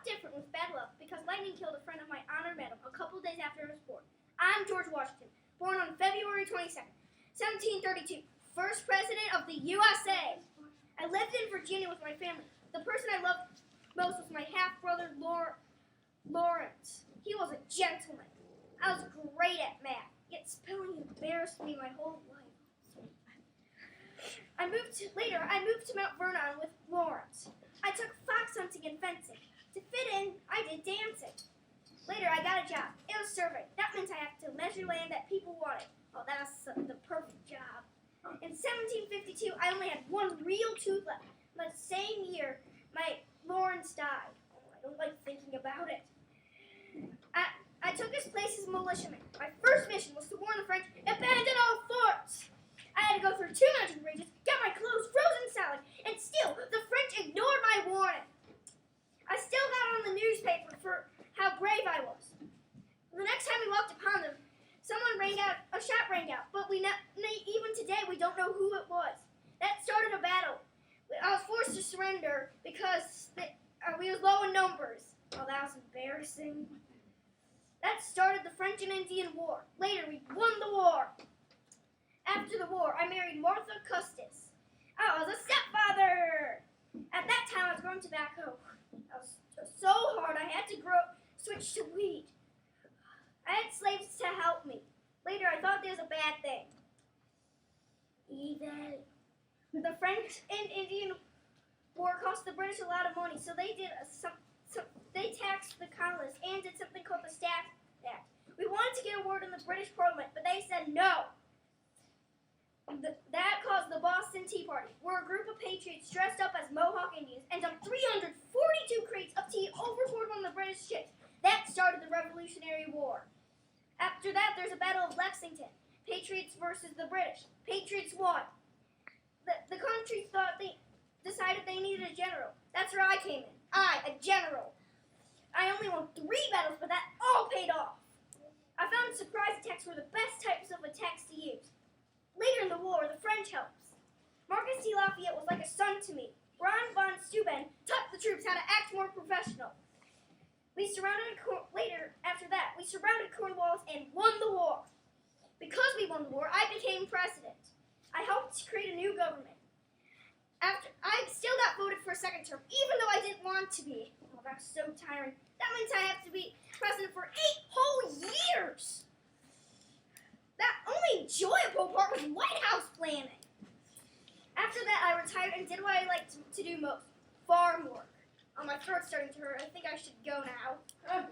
different with bad luck because lightning killed a friend of my honor medal a couple days after I was born. I'm George Washington, born on February 22nd, 1732, first president of the USA. I lived in Virginia with my family. The person I loved most was my half-brother, Lawrence. He was a gentleman. I was great at math, yet spelling embarrassed me my whole life. I moved to Mount Vernon with Lawrence. I took fox hunting and fencing. To fit in, I did dancing. Later, I got a job. It was surveying. That meant I had to measure land that people wanted. Oh, that was the perfect job. In 1752, I only had one real tooth left. The same year, my Lawrence died. Oh, I don't like thinking about it. I took his place as militiaman. My first mission was to warn the French, abandon all forts. I had to go through 2 mountain ranges, get my clothes frozen solid, and still, the French ignored my warning. I still got on the newspaper for how brave I was. The next time we walked upon them, a shot rang out, but even today we don't know who it was. That started a battle. I was forced to surrender because we were low in numbers. Oh, that was embarrassing. That started the French and Indian War. Later, we won the war. After the war, I married Martha Custis. I was a stepfather. At that time, I was growing tobacco. That was so hard, I had to switch to weed. I had slaves to help me. Later, I thought there was a bad thing. Evil. The French and Indian War cost the British a lot of money, so they they taxed the colonists and did something called the Stamp Act. We wanted to get a word in the British Parliament, but they said no. That caused the Boston Tea Party. We're a group of patriots dressed up as Mohawk Indians and dumped 342 crates of tea overboard on the British ships. That started the Revolutionary War. After that, there's a Battle of Lexington. Patriots versus the British. Patriots won. The country decided they needed a general. That's where I came in. I, a general. I only won 3 battles, but that all paid off. I found surprise attacks were the best types of attacks to use. Later in the war, the French helped. Marcus C. Lafayette was like a son to me. Ron von Steuben taught the troops how to act more professional. After that, we surrounded Cornwallis and won the war. Because we won the war, I became president. I helped create a new government. I still got voted for a second term, even though I didn't want to be. Oh, that's so tiring. That means I have to be president for 8 whole years. That only enjoyable part was White House planning. After that, I retired and did what I liked to do most, farm work. Oh, my throat's starting to hurt. I think I should go now.